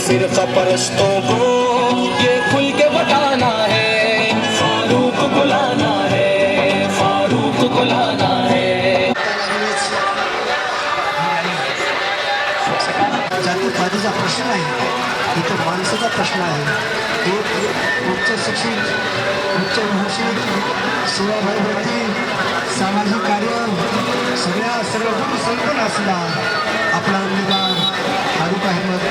फिरका परस्तों को ये खुल के बताना है, फारूक बुलाना है, फारूक बुलाना है। जातीपातीचा प्रश्न आहे, इथं माणसाचा प्रश्न आहे. एक उच्च शिक्षित उच्च भूषित सेवाभावी व्यक्ती सामाजिक कार्य सर्व गुण संपन्न असला आपला उमेदवार फारूक अहमद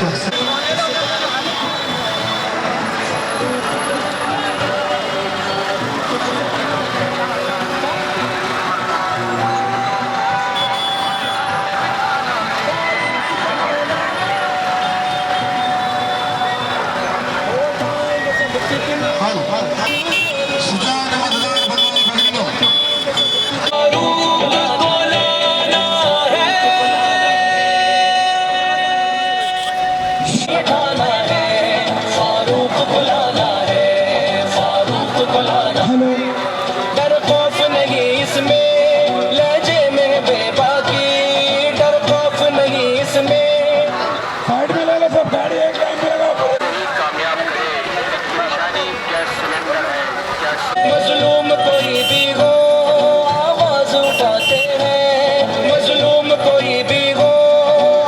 मजलूम कोई भी हो आवाज उठाते हैं, मजलूम कोई भी हो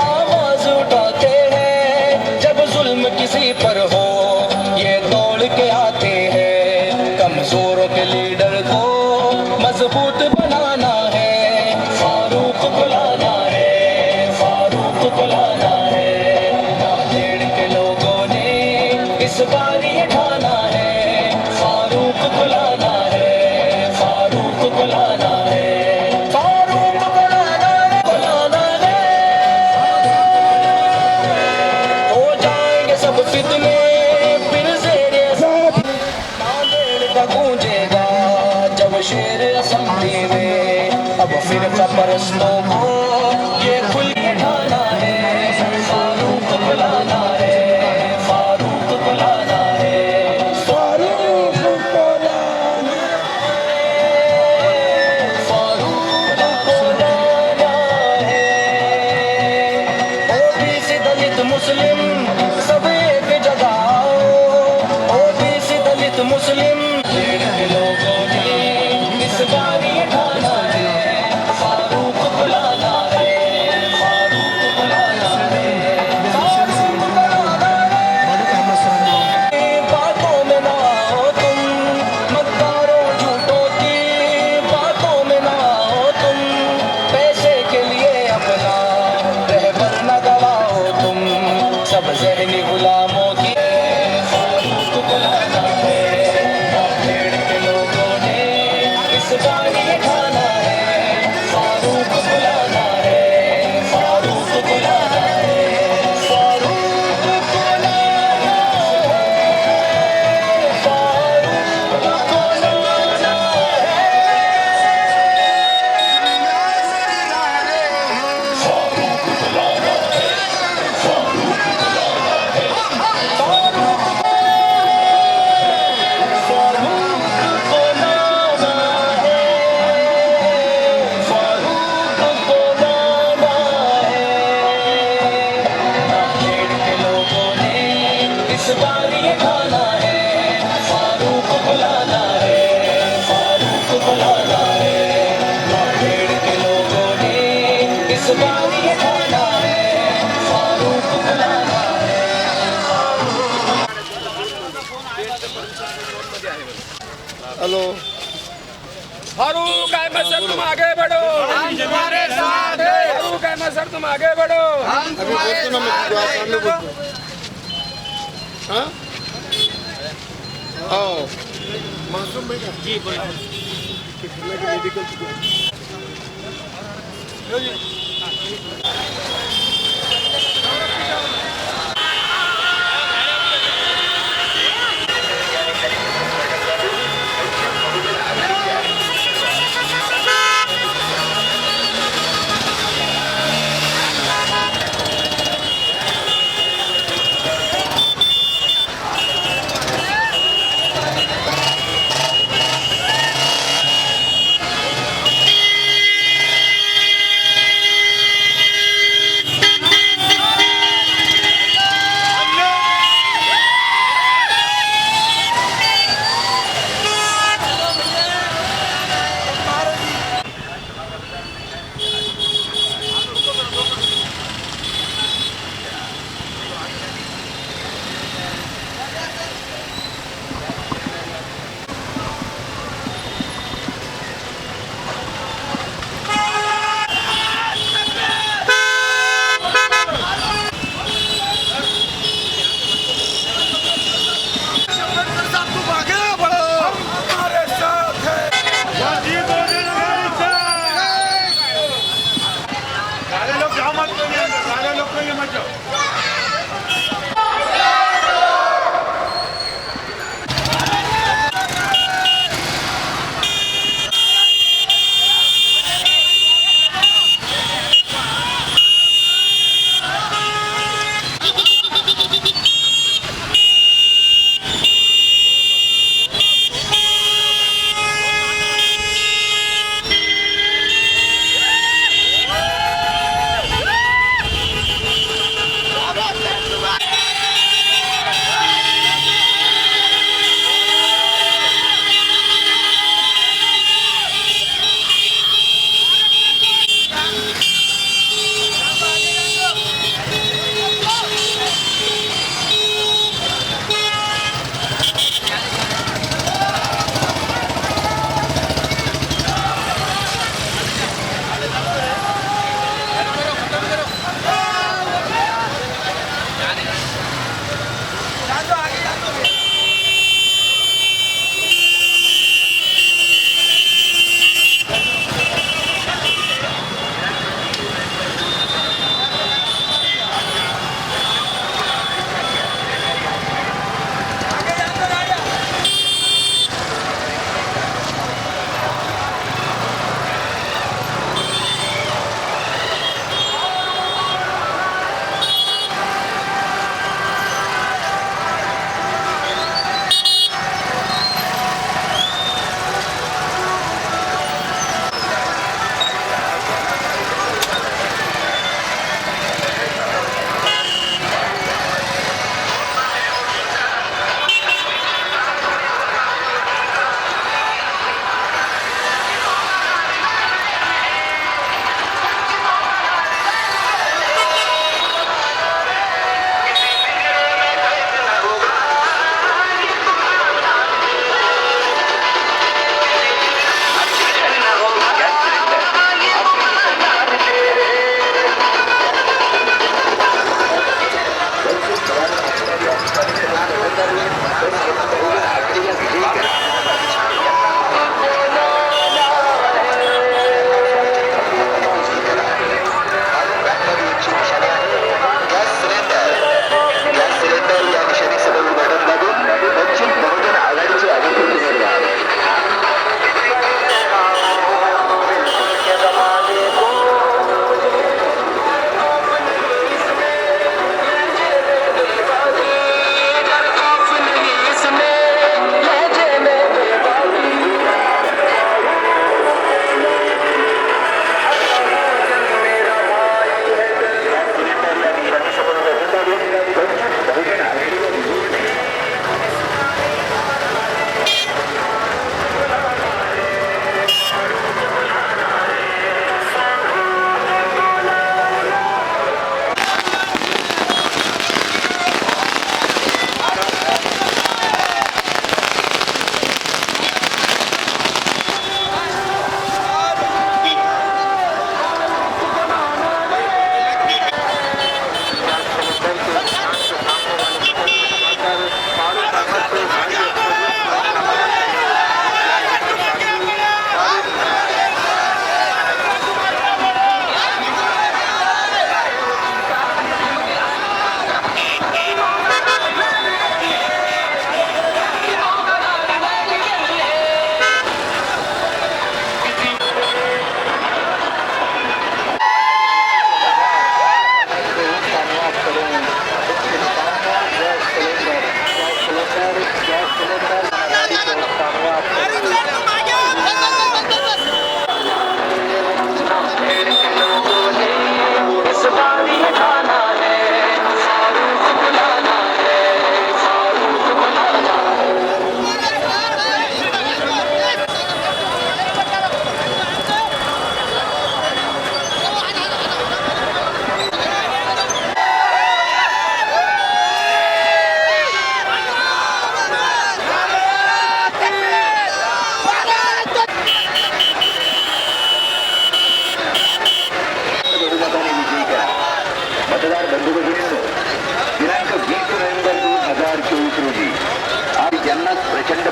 आवाज उठाते हैं। जब जुल्म किसी पर हो ये दौड़ के आते हैं, कमजोरों के लीडर को मजबूत बनाना है, फारूक बुलाना है, फारूक बुलाना है। नांदेड़ के लोगों ने इस बार ये ठाना है, फारूक बुलाना है, फारूक बुलाना है, फारूक बुलाना है, बुलाना है। हो जाएंगे सब फितने फिर ज़ेरे साथ, नांदेड़ का गूंजेगा जब शेर असम्बली में। अब फिरका परस्तों को ये खुल के ठाना है, फारूक बुलाना है, फारूक बुलाना है, फारूक बुलाना है। ओबीसी दलित मुस्लिम सब एक जगह आओ, ओबीसी दलित मुस्लिम के लोगों ने इस बार ये ठाना है, फारूक बुलाना है, फारूक बुलाना है, फारूक बुलाना है। बातों में ना आओ तुम, मक्कारों झूठों की बातों में ना आओ तुम, पैसे के लिए अपना रहबर न गवाओ तुम, सब ज़हनी गुलामों की फारूक बुलाना है। नांदेड़ के लोगों ने इस बार ये ठाना है, फारूक बुलाना है, फारूक बुलाना है, फारूक बुलाना है, फारूक बुलाना इस बार ये ठाना है, फारूक बुलाना है, फारूक बुलाना है। नांदेड़ के लोगों ने इस बार ये ठाना है, फारूक बुलाना है। हेलो फारूक अहमद सर तुम आगे बढ़ो, हम तुम्हारे साथ हैं। फारूक अहमद सर तुम आगे बढ़ो, हम तुम्हारे साथ हैं। हाँ आओ मासूम भाई जी बोलो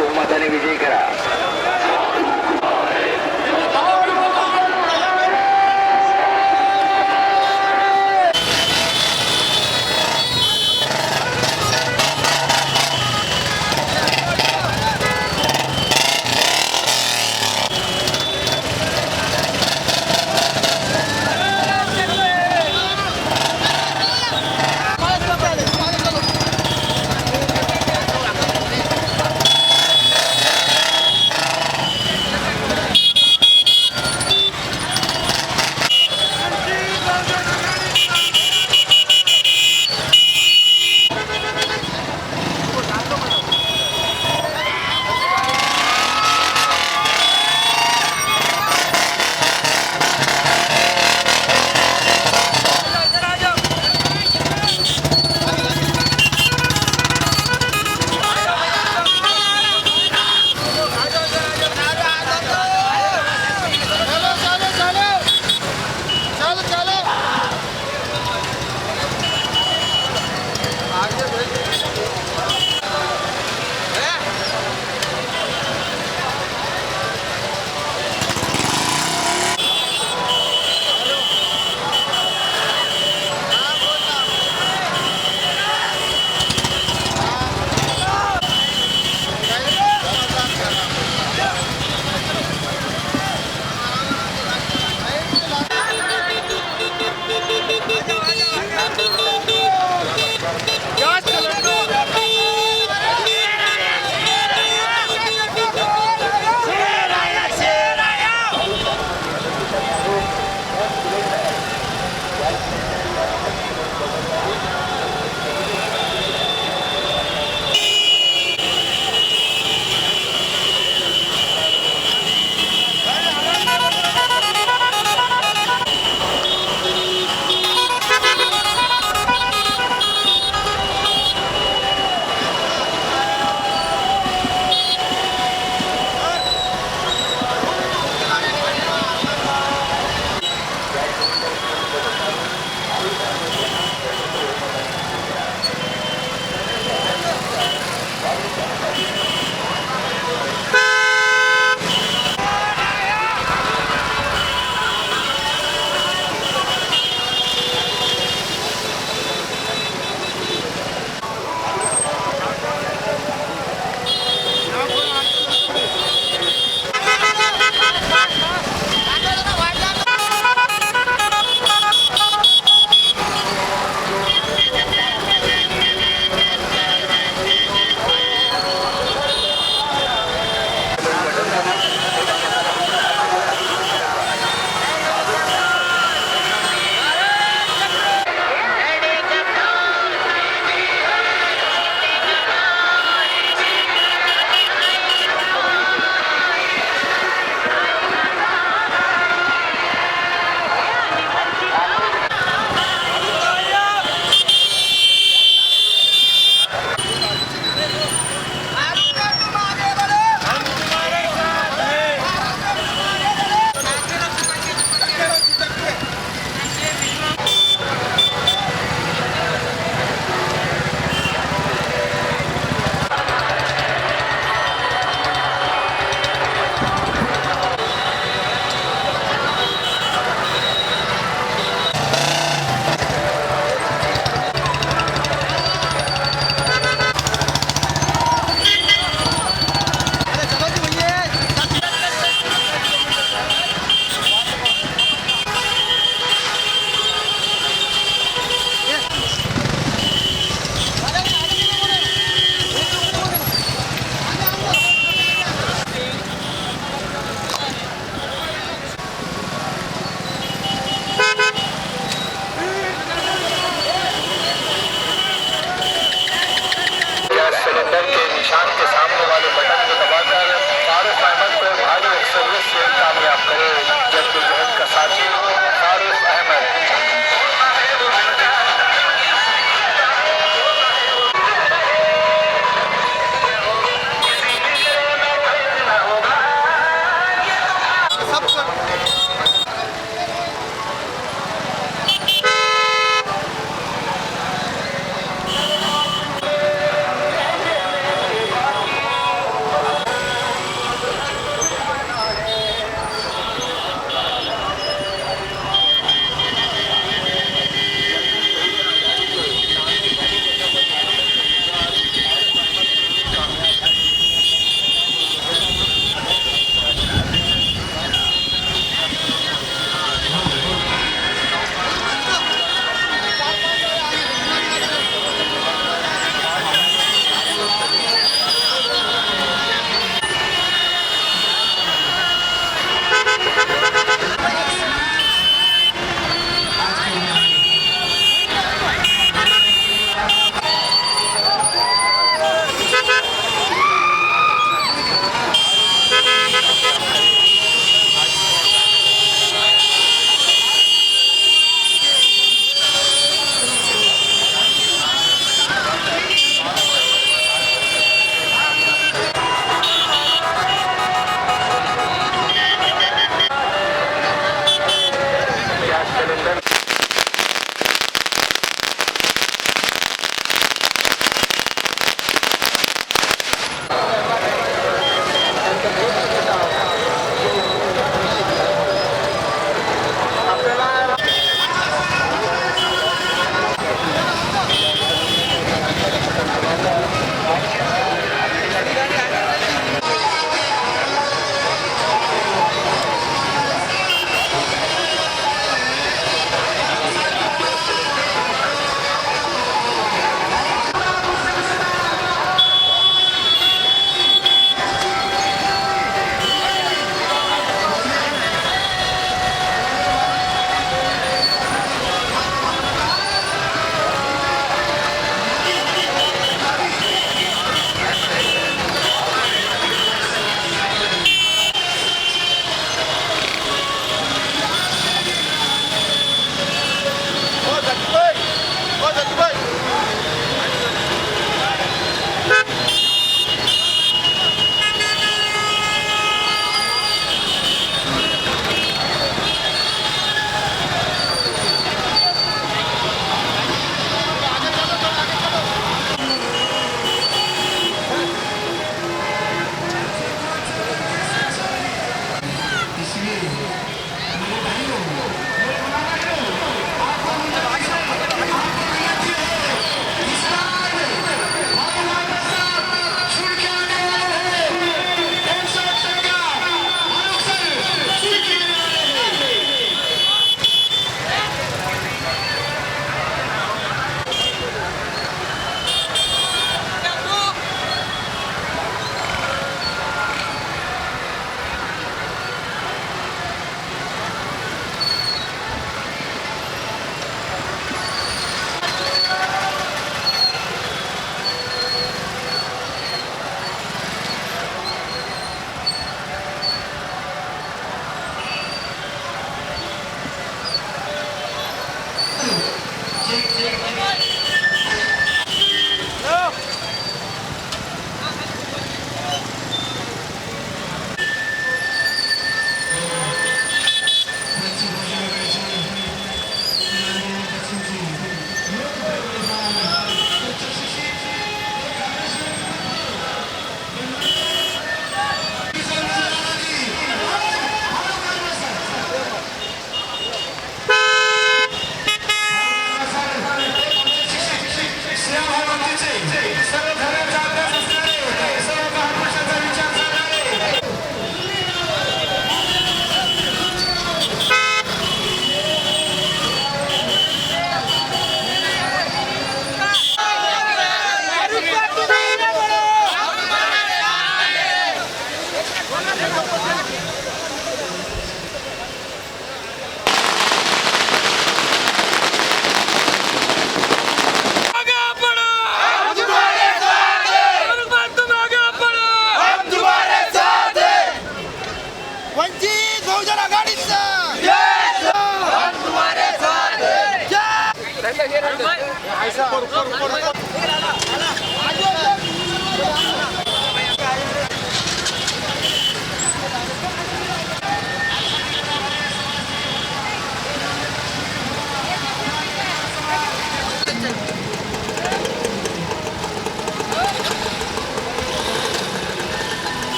बहुमताने विजयी करा.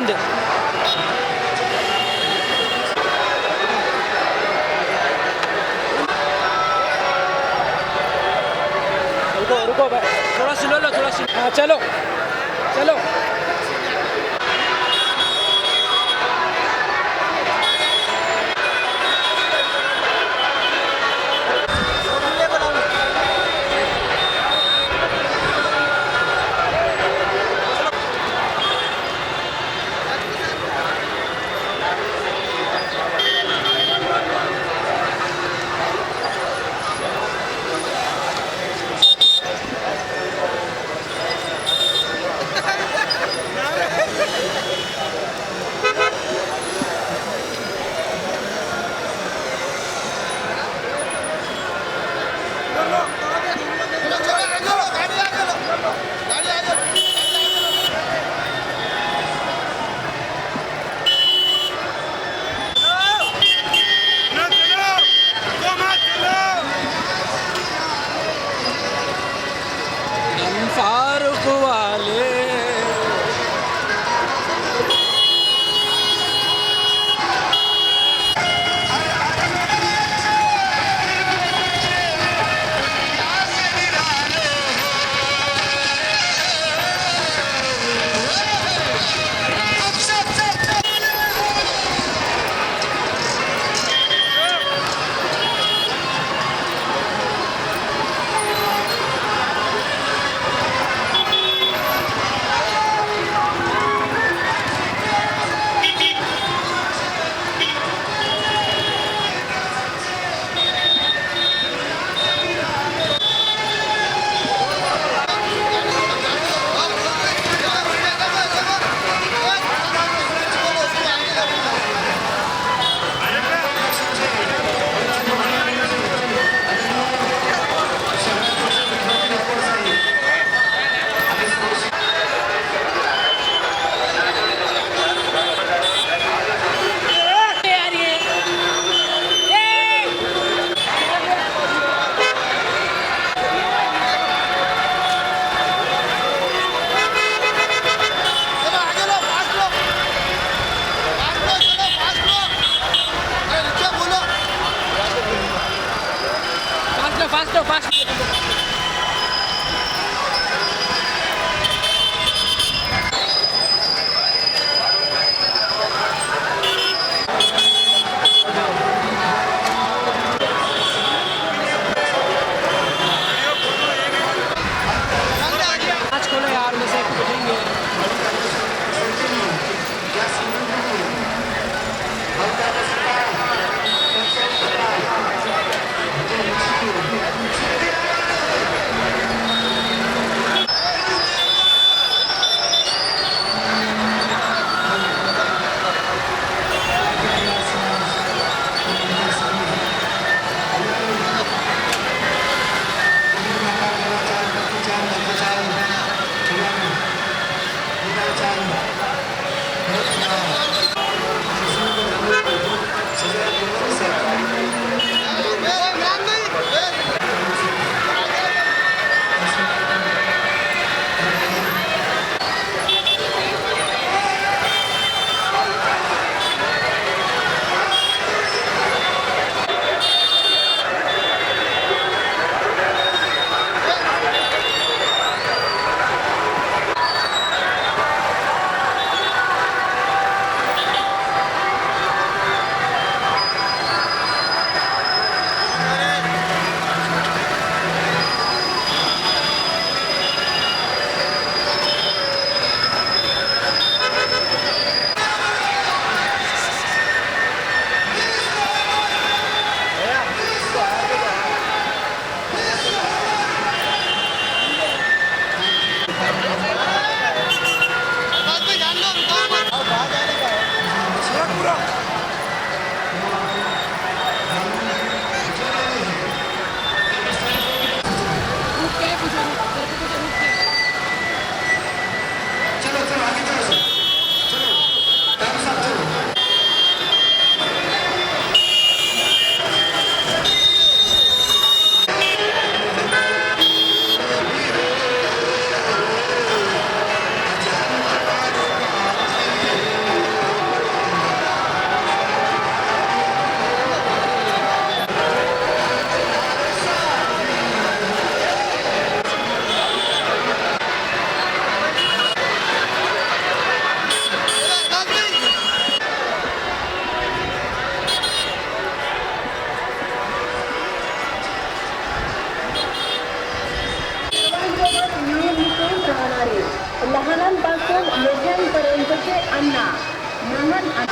दे रुको भाई, थोड़ा स्लो लो, थोड़ा स्लो। हाँ चलो चलो। फारूक वाले फास्ट फास्ट आज खोलो यार मुझे करेंगे लहानांपासून मोठ्यांपर्यंतचे अण्णा महान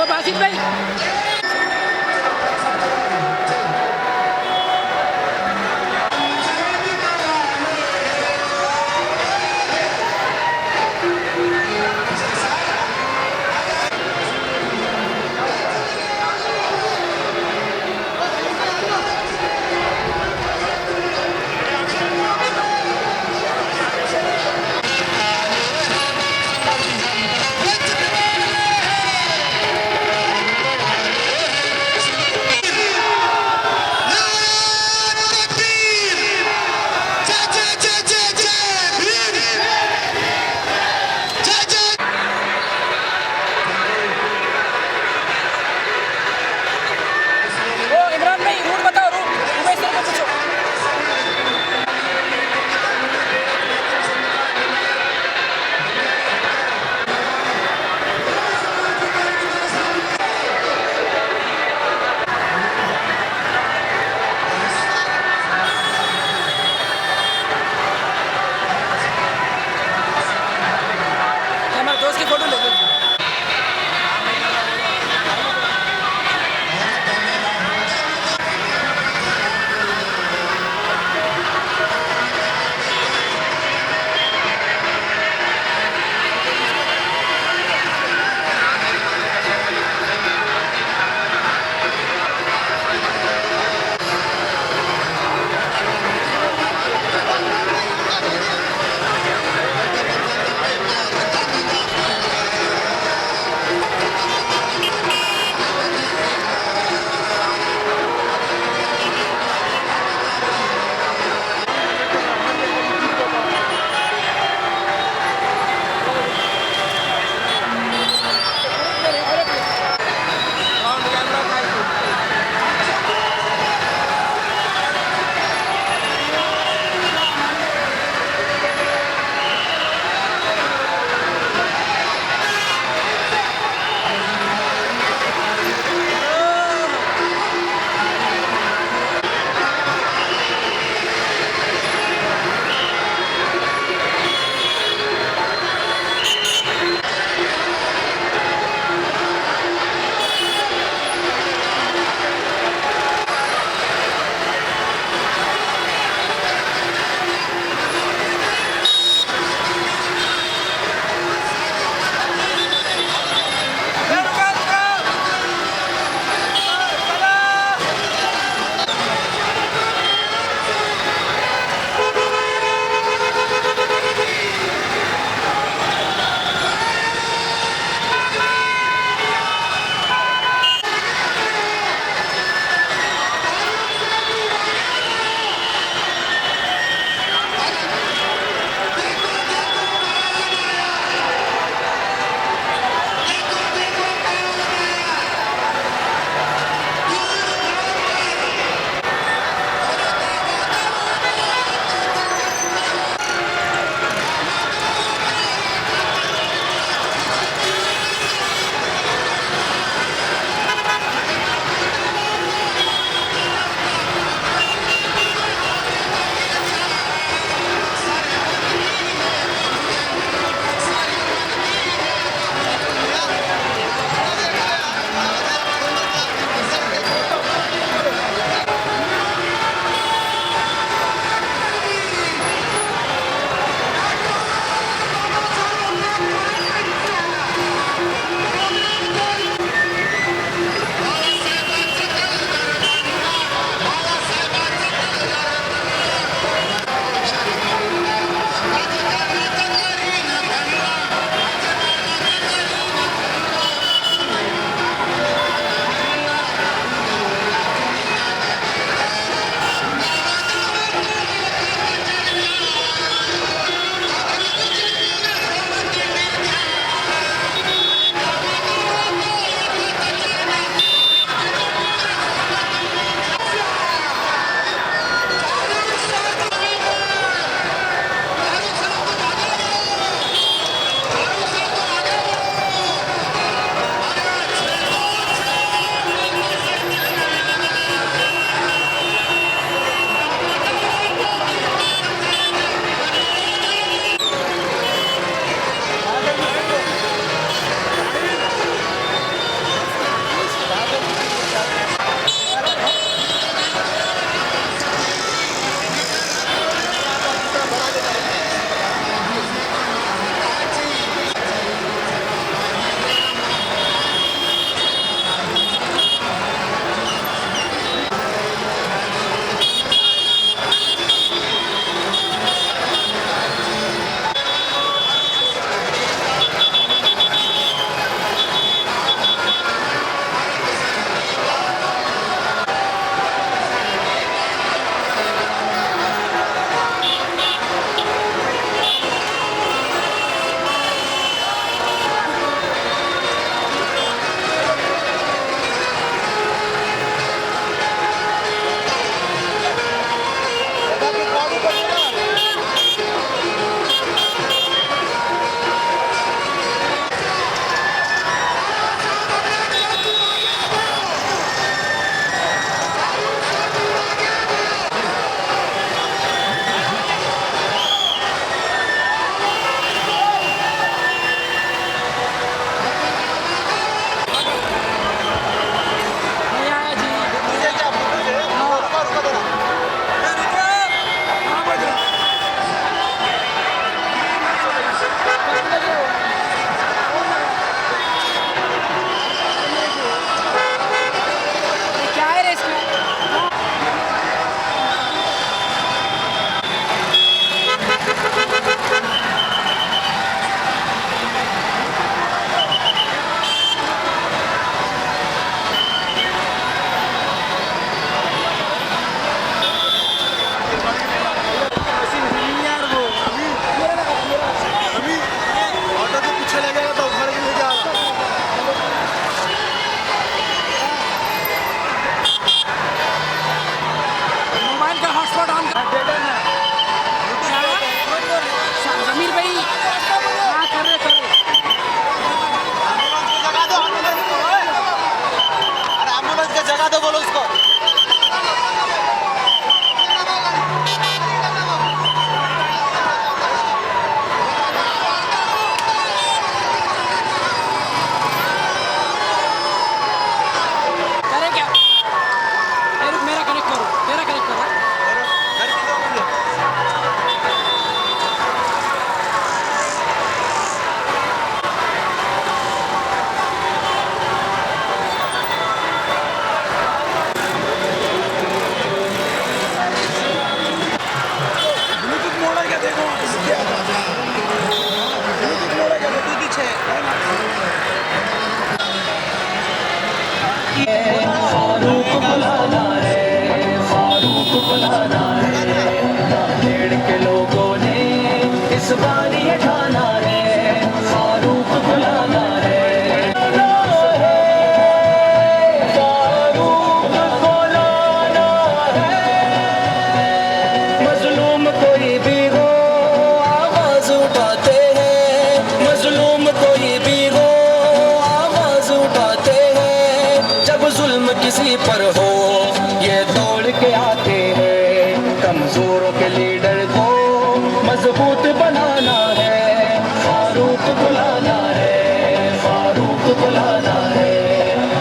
बासित भाई बुलाना है,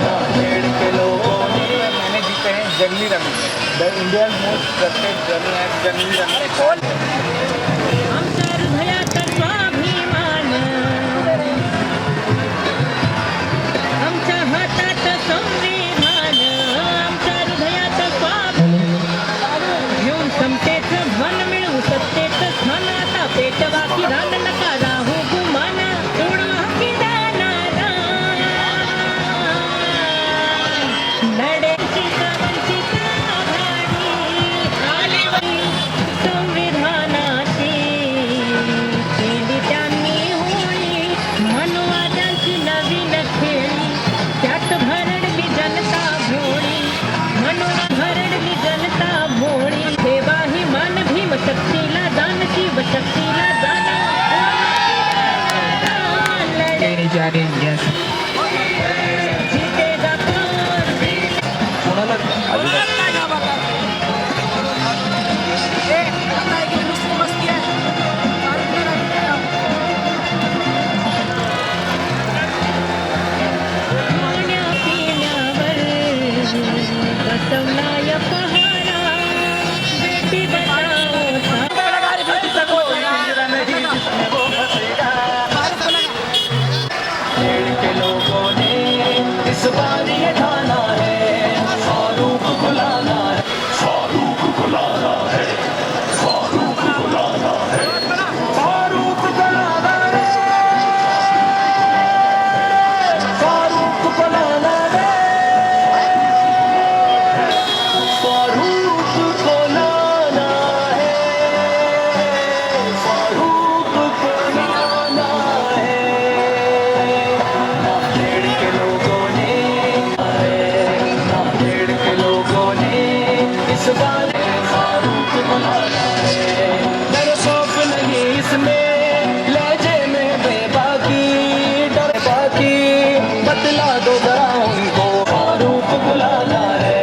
नांदेड़ के लोगों ने। मैंने जीते हैं जंगली runner, the India most trusted runner है जंगली रनर। आमचा हृदयाचा स्वाभिमान, आमच्या हातात संविधान, आमच्या हृदयाचा स्वाभिमान घेऊन समतेचं भान, मिळवू सत्तेचं स्थान. आता पेटवा की रान, नका राहू गुमान, सोडवा की रानाला. लढ्याची वंचित आघाडी आली संविधानाची, केली त्यांनी होळी मनुवाद्यांची नवीन खेळी. त्यात भरडली जनता भोळी, म्हणून भरडली जनता भोळी. ठेवा ही मान भीम शक्तीला दान, शिव शक्तीला दान. जितेगा कौन? खाण्यापिण्यावर बसवला या पहारा, बेटी बचाओ नांदेड़ के लोगों ने इस बार ये ठाना है, फारूक बुलाना है, फारूक बुलाना है, फारूक बुलाना है, फारूक बुलाना है, फारूक बुलाना है, फारूक बुलाना है, फारूक बुलाना है। नांदेड़ के लोगों ने, नांदेड़ के लोगों ने इस बार फारूक बुलाना है। डर खौफ नहीं इसमें, लहजे में बेबाकी, डर बाकी बतला दो जरा उनको, फारूक बुलाना है,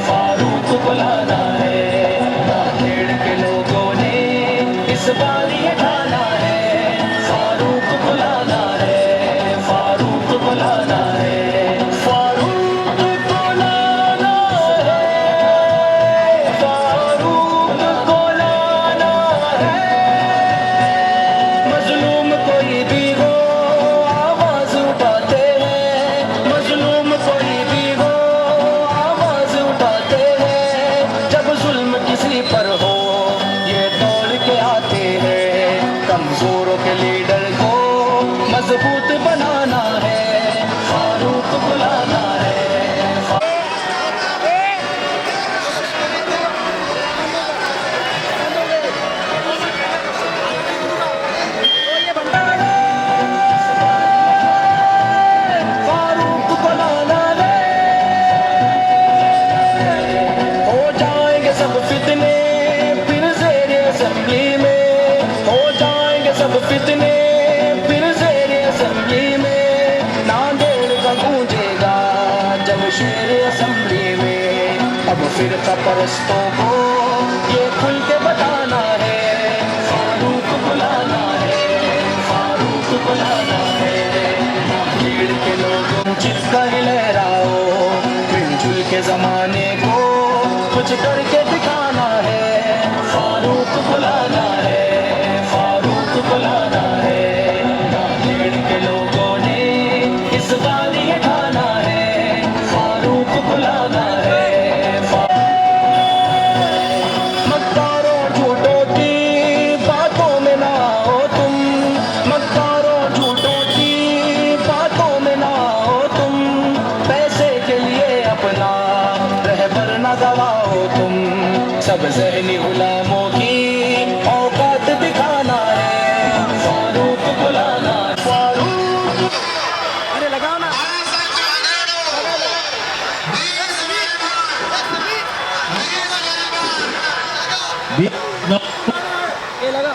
फारूक बुलाना है। नांदेड़ के लोगों ने इस बार ये ठाना है, फारूक बुलाना है, फारूक बुलाना है, फारूक बुलाना है, फारूक बुलाना है। मजलूम कोई भी हो आवाज उठाते हैं, मजलूम कोई भी हो आवाज उठाते हैं। जब जुल्म किसी पर हो ये दौड़ के आते हैं, कमजोरों के लीडर को मजबूत बनाना है, फारूक बुलाना है। फारूक बुलाना है। हो जाएंगे सब फितने फिर ज़ेरे असेंबली में, हो जाएंगे सब फितने फिर ज़ेरे असेंबली में। नांदेड़ का गूंजेगा जब शेर असेंबली में, अब फिर परस्तों को ये खुल के बताना है, फारूक बुलाना है, फारूक बुलाना है। नांदेड़ के लोगों चित कर लहराओ, मिलजुल के जमाने को कुछ करके दिखाना है, फारूक बुलाना है, फारूक बुलाना है। नांदेड़ के लोगों ने इस बार ये ठाना है, फारूक बुलाना है। मक्कारों झूठों की बातों में ना आओ तुम, मक्कारों झूठों की बातों में ना आओ तुम। पैसे के लिए अपना रहबर न गवाओ तुम, सब ज़हनी गुलामों की औकात दिखाना है, फारूक बुलाना है, फारूक। अरे लगाओ ना। ये लगा